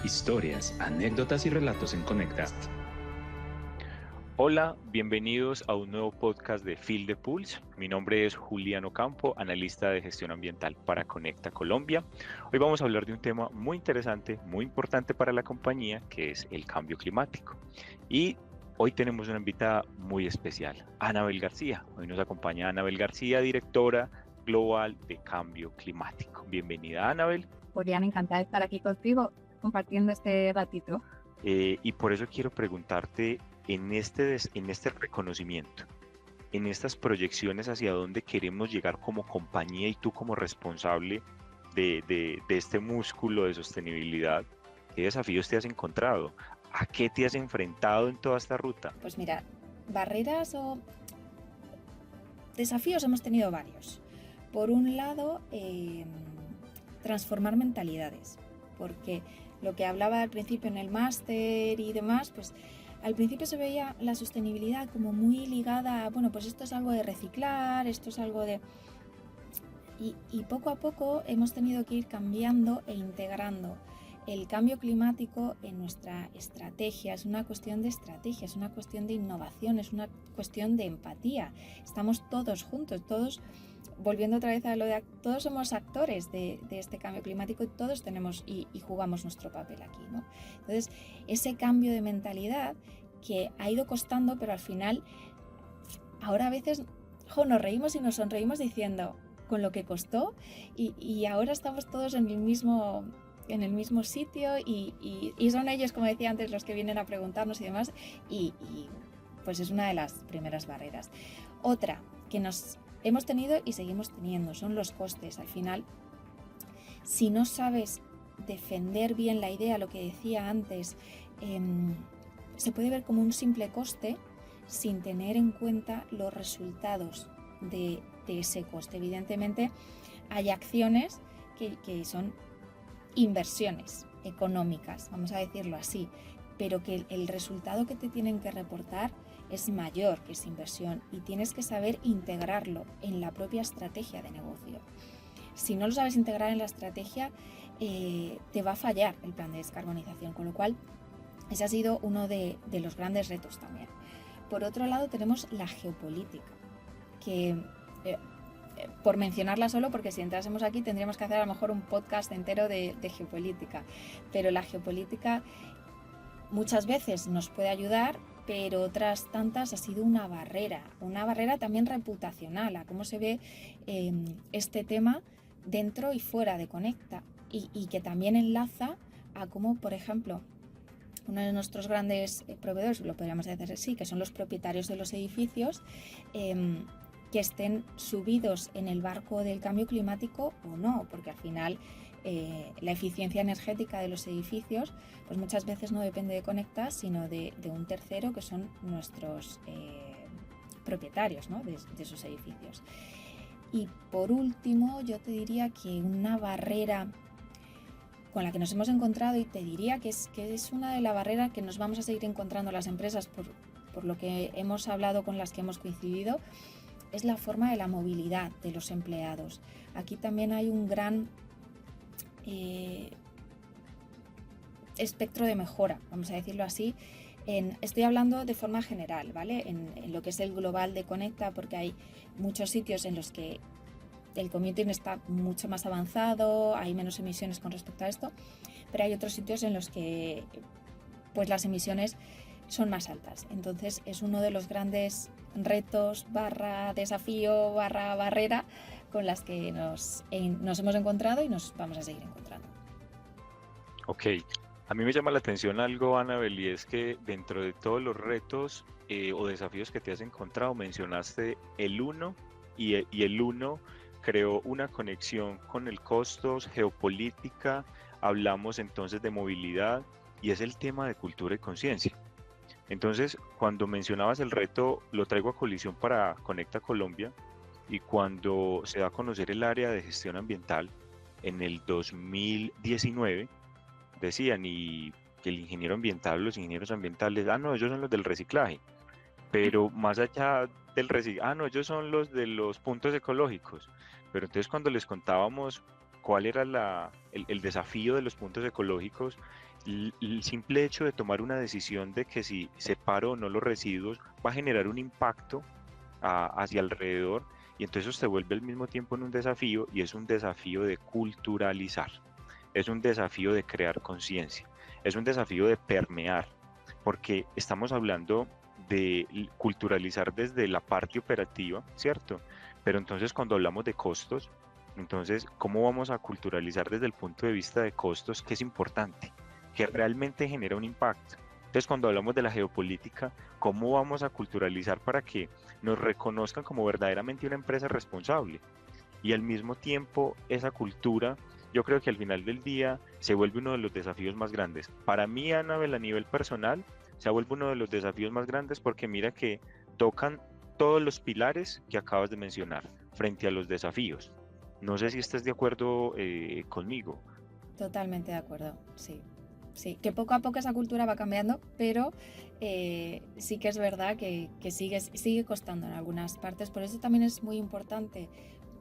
Historias, anécdotas y relatos en Conecta. Hola, bienvenidos a un nuevo podcast de Feel the Pulse. Mi nombre es Juliano Campo, analista de gestión ambiental para Conecta Colombia. Hoy vamos a hablar de un tema muy interesante, muy importante para la compañía, que es el cambio climático. Y hoy tenemos una invitada muy especial, Anabel García. Hoy nos acompaña Anabel García, directora global de cambio climático. Bienvenida, Anabel. Julián, encantada de estar aquí contigo compartiendo este ratito. Y por eso quiero preguntarte en este reconocimiento, en estas proyecciones hacia dónde queremos llegar como compañía y tú como responsable de este músculo de sostenibilidad, ¿qué desafíos te has encontrado? ¿A qué te has enfrentado en toda esta ruta? Pues mira, barreras o desafíos hemos tenido varios. Por un lado, transformar mentalidades, porque lo que hablaba al principio en el máster y demás, pues al principio se veía la sostenibilidad como muy ligada a, bueno, pues esto es algo de reciclar, esto es algo de... Y poco a poco hemos tenido que ir cambiando e integrando el cambio climático en nuestra estrategia. Es una cuestión de estrategia, es una cuestión de innovación, es una cuestión de empatía. Estamos todos juntos, todos, volviendo otra vez a lo de todos somos actores de este cambio climático y todos tenemos y jugamos nuestro papel aquí, ¿no? Entonces, ese cambio de mentalidad que ha ido costando, pero al final, ahora a veces nos reímos y nos sonreímos diciendo con lo que costó y ahora estamos todos en el mismo sitio y son ellos, como decía antes, los que vienen a preguntarnos y demás y pues es una de las primeras barreras. Otra que nos hemos tenido y seguimos teniendo son los costes. Al final, si no sabes defender bien la idea, lo que decía antes, se puede ver como un simple coste sin tener en cuenta los resultados de ese coste. Evidentemente hay acciones que son inversiones económicas, vamos a decirlo así, pero que el resultado que te tienen que reportar es mayor que esa inversión y tienes que saber integrarlo en la propia estrategia de negocio. Si no lo sabes integrar en la estrategia, te va a fallar el plan de descarbonización, con lo cual ese ha sido uno de los grandes retos también. Por otro lado, tenemos la geopolítica, que por mencionarla solo, porque si entrásemos aquí tendríamos que hacer a lo mejor un podcast entero de geopolítica, pero la geopolítica muchas veces nos puede ayudar, pero otras tantas ha sido una barrera también reputacional, a cómo se ve este tema dentro y fuera de Conecta, y que también enlaza a cómo, por ejemplo, uno de nuestros grandes proveedores, lo podríamos decir así, que son los propietarios de los edificios, que estén subidos en el barco del cambio climático o no, porque al final la eficiencia energética de los edificios pues muchas veces no depende de Conecta, sino de un tercero que son nuestros propietarios, ¿no?, de esos edificios. Y por último, yo te diría que una barrera con la que nos hemos encontrado, y te diría que es una de las barreras que nos vamos a seguir encontrando las empresas por lo que hemos hablado con las que hemos coincidido, es la forma de la movilidad de los empleados. Aquí también hay un gran espectro de mejora, vamos a decirlo así. Estoy hablando de forma general, ¿vale? En lo que es el global de Conecta, porque hay muchos sitios en los que el commuting está mucho más avanzado, hay menos emisiones con respecto a esto, pero hay otros sitios en los que pues las emisiones son más altas. Entonces es uno de los grandes retos / desafío / barrera con las que nos hemos encontrado y nos vamos a seguir encontrando. Ok, a mí me llama la atención algo, Anabel, y es que dentro de todos los retos o desafíos que te has encontrado, mencionaste el uno y el uno creó una conexión con el costos, geopolítica, hablamos entonces de movilidad y es el tema de cultura y conciencia. Entonces, cuando mencionabas el reto, lo traigo a colisión para Conecta Colombia y cuando se da a conocer el área de gestión ambiental en el 2019, decían y que el ingeniero ambiental, los ingenieros ambientales, no, ellos son los del reciclaje, pero más allá del reciclaje, no, ellos son los de los puntos ecológicos, pero entonces cuando les contábamos cuál era el desafío de los puntos ecológicos, el simple hecho de tomar una decisión de que si separo o no los residuos va a generar un impacto hacia alrededor, y entonces se vuelve al mismo tiempo en un desafío, y es un desafío de culturalizar, es un desafío de crear conciencia, es un desafío de permear, porque estamos hablando de culturalizar desde la parte operativa, ¿cierto? Pero entonces cuando hablamos de costos, entonces, ¿cómo vamos a culturalizar desde el punto de vista de costos, que es importante, que realmente genera un impacto? Entonces, cuando hablamos de la geopolítica, ¿cómo vamos a culturalizar para que nos reconozcan como verdaderamente una empresa responsable? Y al mismo tiempo, esa cultura, yo creo que al final del día se vuelve uno de los desafíos más grandes. Para mí, Anabel, a nivel personal, se vuelve uno de los desafíos más grandes, porque mira que tocan todos los pilares que acabas de mencionar frente a los desafíos. No sé si estás de acuerdo conmigo. Totalmente de acuerdo, sí. Sí, que poco a poco esa cultura va cambiando, pero sí que es verdad que sigue costando en algunas partes. Por eso también es muy importante,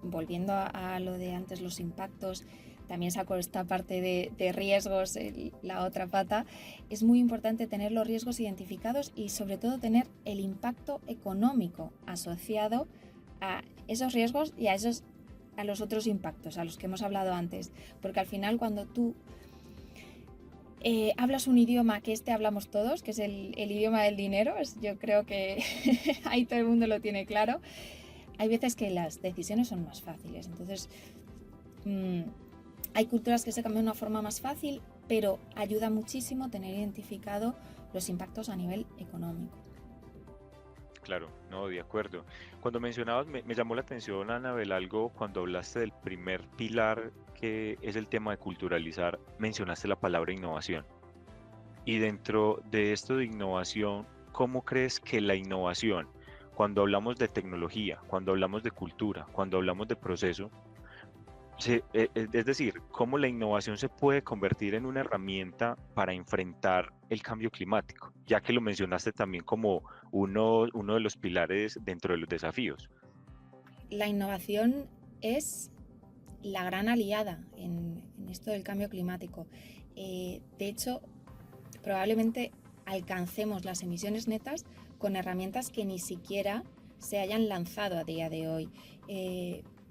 volviendo a lo de antes, los impactos, también saco esta parte de riesgos, la otra pata. Es muy importante tener los riesgos identificados y sobre todo tener el impacto económico asociado a esos riesgos y a los otros impactos, a los que hemos hablado antes. Porque al final, cuando tú hablas un idioma que hablamos todos, que es el idioma del dinero, yo creo que ahí todo el mundo lo tiene claro, hay veces que las decisiones son más fáciles. Entonces, hay culturas que se cambian de una forma más fácil, pero ayuda muchísimo tener identificado los impactos a nivel económico. Claro, no, de acuerdo. Cuando mencionabas, me llamó la atención, Anabel, algo cuando hablaste del primer pilar, que es el tema de culturalizar, mencionaste la palabra innovación. Y dentro de esto de innovación, ¿cómo crees que la innovación, cuando hablamos de tecnología, cuando hablamos de cultura, cuando hablamos de proceso, es decir, cómo la innovación se puede convertir en una herramienta para enfrentar el cambio climático, ya que lo mencionaste también como uno de los pilares dentro de los desafíos? La innovación es la gran aliada en esto del cambio climático. De hecho, probablemente alcancemos las emisiones netas con herramientas que ni siquiera se hayan lanzado a día de hoy,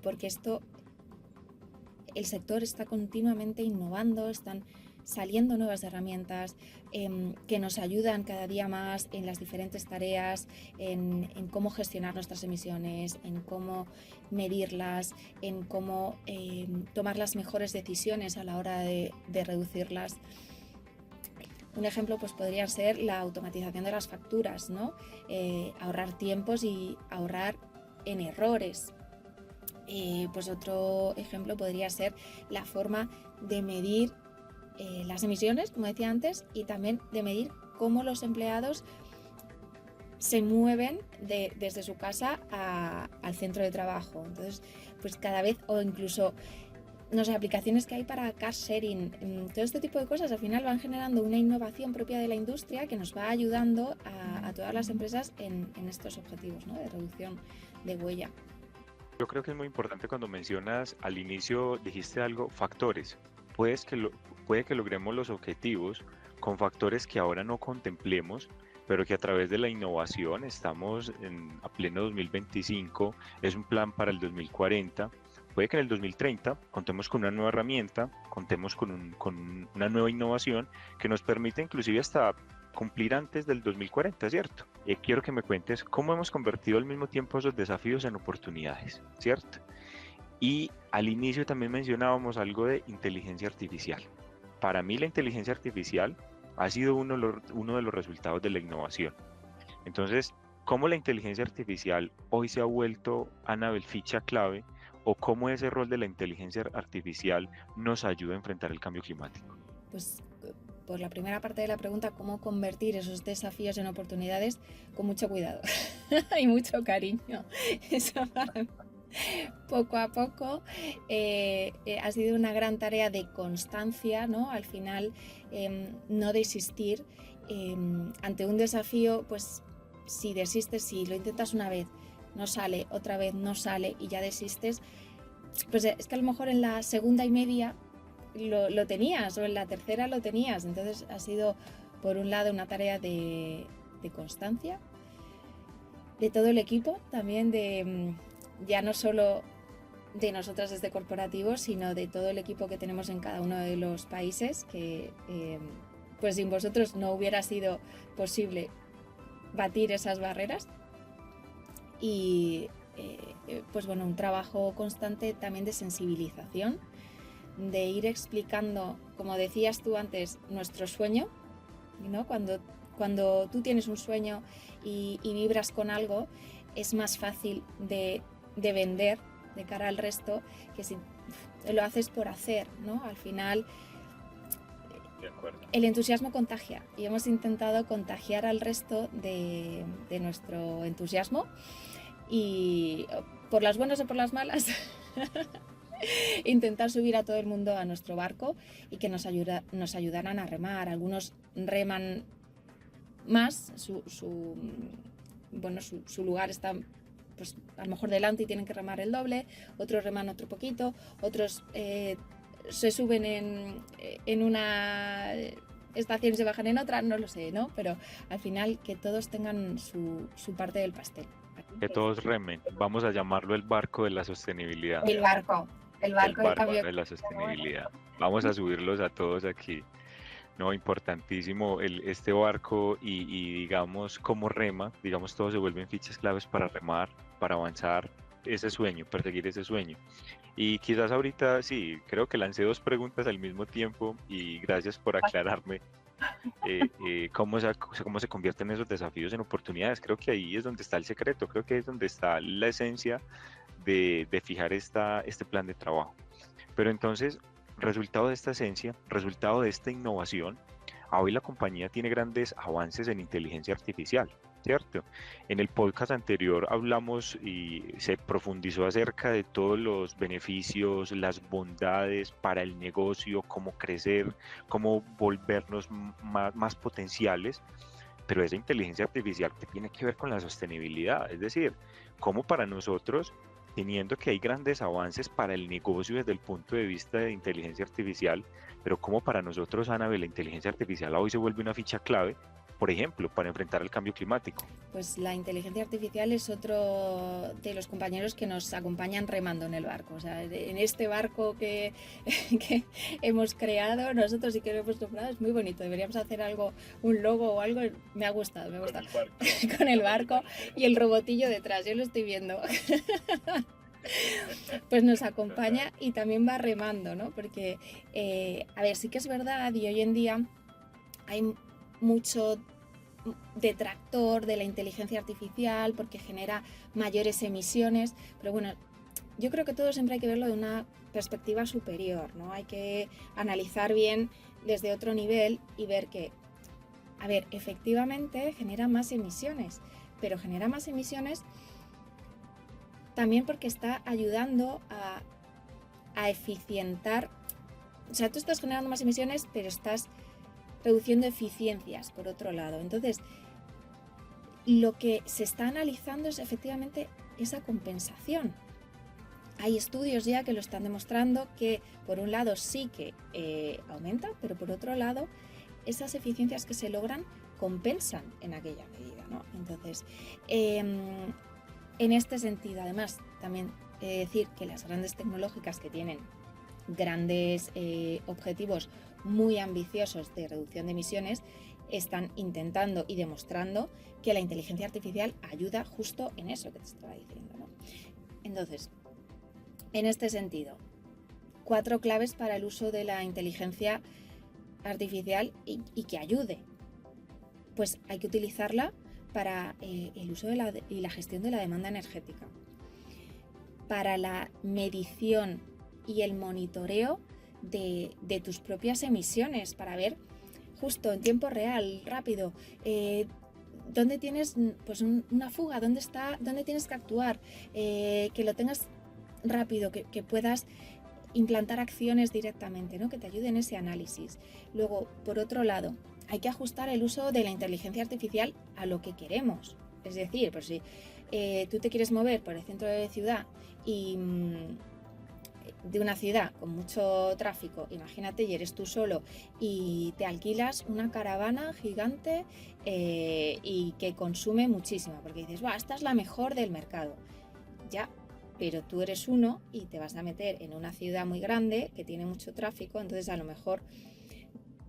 porque el sector está continuamente innovando, están saliendo nuevas herramientas que nos ayudan cada día más en las diferentes tareas, en cómo gestionar nuestras emisiones, en cómo medirlas, en cómo tomar las mejores decisiones a la hora de reducirlas. Un ejemplo pues podría ser la automatización de las facturas, ¿no? Ahorrar tiempos y ahorrar en errores. Pues otro ejemplo podría ser la forma de medir las emisiones, como decía antes, y también de medir cómo los empleados se mueven desde su casa al centro de trabajo. Entonces, pues cada vez, o incluso, no sé, aplicaciones que hay para car sharing, todo este tipo de cosas al final van generando una innovación propia de la industria que nos va ayudando a todas las empresas en estos objetivos, ¿no?, de reducción de huella. Yo creo que es muy importante cuando mencionas al inicio, dijiste algo, factores. Puede que logremos los objetivos con factores que ahora no contemplemos, pero que a través de la innovación estamos a pleno 2025, es un plan para el 2040. Puede que en el 2030 contemos con una nueva herramienta, contemos con una nueva innovación que nos permite inclusive hasta cumplir antes del 2040, ¿cierto? Quiero que me cuentes cómo hemos convertido al mismo tiempo esos desafíos en oportunidades, ¿cierto? Y al inicio también mencionábamos algo de inteligencia artificial. Para mí la inteligencia artificial ha sido uno de los resultados de la innovación. Entonces, ¿cómo la inteligencia artificial hoy se ha vuelto, Anabel, ficha clave, o cómo ese rol de la inteligencia artificial nos ayuda a enfrentar el cambio climático? Pues por la primera parte de la pregunta, cómo convertir esos desafíos en oportunidades, con mucho cuidado y mucho cariño. Eso para mí, poco a poco, ha sido una gran tarea de constancia, ¿no? Al final, no desistir ante un desafío. Pues si desistes, si lo intentas una vez, no sale, otra vez no sale y ya desistes, pues es que a lo mejor en la segunda y media lo tenías, o en la tercera lo tenías. Entonces ha sido, por un lado, una tarea de constancia, de todo el equipo, también ya no solo de nosotras desde corporativo, sino de todo el equipo que tenemos en cada uno de los países, que pues sin vosotros no hubiera sido posible batir esas barreras. Y pues bueno, un trabajo constante también de sensibilización, de ir explicando, como decías tú antes, nuestro sueño, ¿no? Cuando tú tienes un sueño y vibras con algo, es más fácil de vender de cara al resto que si lo haces por hacer, ¿no? Al final, De acuerdo. el entusiasmo contagia, y hemos intentado contagiar al resto de nuestro entusiasmo, y por las buenas o por las malas intentar subir a todo el mundo a nuestro barco y que nos ayudaran a remar. Algunos reman más, su lugar está pues a lo mejor delante y tienen que remar el doble, otros reman otro poquito, otros se suben en una estación y se bajan en otra, no lo sé, ¿no? Pero al final que todos tengan su parte del pastel. Que todos remen. Vamos a llamarlo el barco de la sostenibilidad. El barco El del barco cambio. de la sostenibilidad. Vamos a subirlos a todos aquí. No, importantísimo este barco y digamos cómo rema, digamos todos se vuelven fichas claves para remar, para avanzar ese sueño, perseguir ese sueño. Y quizás ahorita sí, creo que lancé dos preguntas al mismo tiempo y gracias por aclararme cómo se convierten esos desafíos en oportunidades. Creo que ahí es donde está el secreto, creo que es donde está la esencia de fijar este plan de trabajo. Pero entonces, resultado de esta esencia, resultado de esta innovación, hoy la compañía tiene grandes avances en inteligencia artificial, ¿cierto? En el podcast anterior hablamos y se profundizó acerca de todos los beneficios, las bondades para el negocio, cómo crecer, cómo volvernos más potenciales, pero esa inteligencia artificial que tiene que ver con la sostenibilidad, es decir, cómo para nosotros, teniendo que hay grandes avances para el negocio desde el punto de vista de inteligencia artificial, pero cómo para nosotros, Anabel, la inteligencia artificial hoy se vuelve una ficha clave, por ejemplo, para enfrentar el cambio climático. Pues la inteligencia artificial es otro de los compañeros que nos acompañan remando en el barco. O sea, en este barco que hemos creado nosotros y que lo hemos nombrado es muy bonito. Deberíamos hacer algo, un logo o algo. Me ha gustado. Con el barco y el robotillo detrás, yo lo estoy viendo. Pues nos acompaña y también va remando, ¿no? Porque, a ver, sí que es verdad, y hoy en día hay mucho detractor de la inteligencia artificial porque genera mayores emisiones, pero bueno, yo creo que todo siempre hay que verlo de una perspectiva superior, ¿no? Hay que analizar bien desde otro nivel y ver que, a ver, efectivamente genera más emisiones, pero genera más emisiones también porque está ayudando a eficientar. O sea, tú estás generando más emisiones, pero estás reduciendo eficiencias, por otro lado. Entonces, lo que se está analizando es efectivamente esa compensación. Hay estudios ya que lo están demostrando que, por un lado, sí que aumenta, pero por otro lado, esas eficiencias que se logran compensan en aquella medida, ¿no? Entonces, en este sentido, además, también decir que las grandes tecnológicas que tienen grandes objetivos muy ambiciosos de reducción de emisiones están intentando y demostrando que la inteligencia artificial ayuda justo en eso que te estaba diciendo, ¿no? Entonces, en este sentido, 4 claves para el uso de la inteligencia artificial y que ayude. Pues hay que utilizarla para el uso y la gestión de la demanda energética, para la medición y el monitoreo de tus propias emisiones, para ver justo en tiempo real, rápido, dónde tienes pues una fuga, dónde tienes que actuar, que lo tengas rápido, que puedas implantar acciones directamente, ¿no? Que te ayuden en ese análisis. Luego, por otro lado, hay que ajustar el uso de la inteligencia artificial a lo que queremos. Es decir, pues si tú te quieres mover por el centro de la ciudad y de una ciudad con mucho tráfico, imagínate, y eres tú solo y te alquilas una caravana gigante y que consume muchísimo, porque dices, va, esta es la mejor del mercado. Ya, pero tú eres uno y te vas a meter en una ciudad muy grande que tiene mucho tráfico, entonces a lo mejor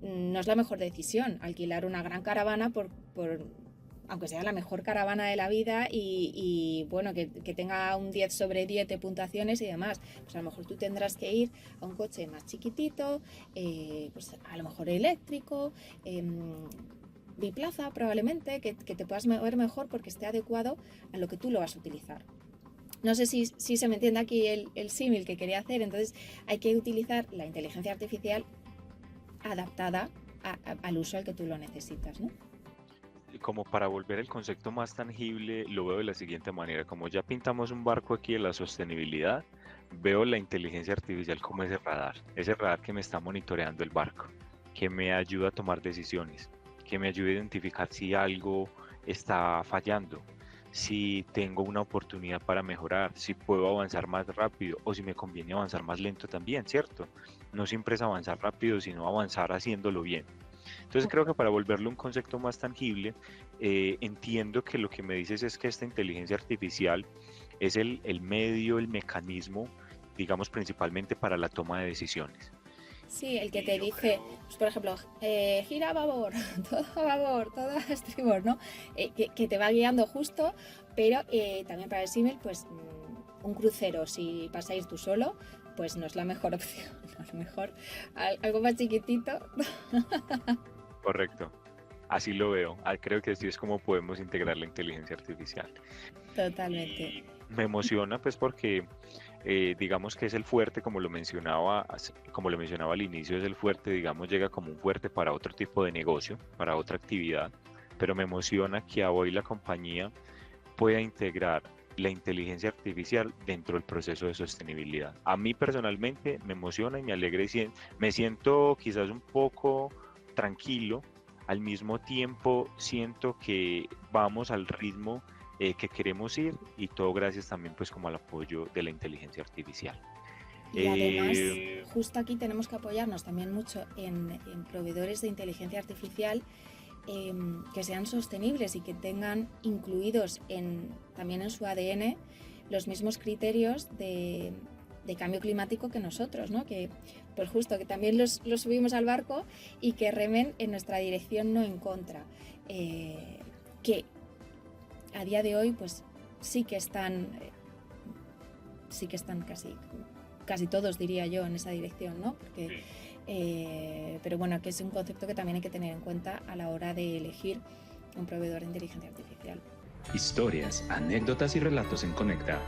no es la mejor decisión alquilar una gran caravana aunque sea la mejor caravana de la vida y bueno, que tenga un 10 sobre 10 de puntuaciones y demás. Pues a lo mejor tú tendrás que ir a un coche más chiquitito, pues a lo mejor eléctrico, biplaza probablemente, que te puedas mover mejor porque esté adecuado a lo que tú lo vas a utilizar. No sé si se me entiende aquí el símil que quería hacer, entonces hay que utilizar la inteligencia artificial adaptada al uso al que tú lo necesitas, ¿no? Como para volver el concepto más tangible, lo veo de la siguiente manera. Como ya pintamos un barco aquí de la sostenibilidad, veo la inteligencia artificial como ese radar que me está monitoreando el barco, que me ayuda a tomar decisiones, que me ayuda a identificar si algo está fallando, si tengo una oportunidad para mejorar, si puedo avanzar más rápido o si me conviene avanzar más lento también, ¿cierto? No siempre es avanzar rápido, sino avanzar haciéndolo bien. Entonces creo que para volverlo un concepto más tangible, entiendo que lo que me dices es que esta inteligencia artificial es el medio, el mecanismo, digamos principalmente para la toma de decisiones. Sí, el que te dice, pues, por ejemplo, gira a babor, todo a estribor, ¿no? Que te va guiando justo, pero también para el símil, pues un crucero, si vas a ir tú solo, pues no es la mejor opción, a lo mejor algo más chiquitito. Correcto, así lo veo. Creo que así es como podemos integrar la inteligencia artificial. Totalmente. Y me emociona pues porque digamos que es el fuerte, como lo mencionaba al inicio, es el fuerte, digamos, llega como un fuerte para otro tipo de negocio, para otra actividad, pero me emociona que hoy la compañía pueda integrar la inteligencia artificial dentro del proceso de sostenibilidad. A mí personalmente me emociona y me alegra y me siento quizás un poco tranquilo, al mismo tiempo siento que vamos al ritmo que queremos ir y todo gracias también pues como al apoyo de la inteligencia artificial. Y además, justo aquí tenemos que apoyarnos también mucho en proveedores de inteligencia artificial que sean sostenibles y que tengan incluidos también en su ADN los mismos criterios de cambio climático que nosotros, ¿no? Que pues justo que también los subimos al barco y que remen en nuestra dirección, no en contra. Que a día de hoy pues sí que están casi todos, diría yo, en esa dirección, ¿no? Porque, pero bueno, que es un concepto que también hay que tener en cuenta a la hora de elegir un proveedor de inteligencia artificial. Historias, anécdotas y relatos en Conecta.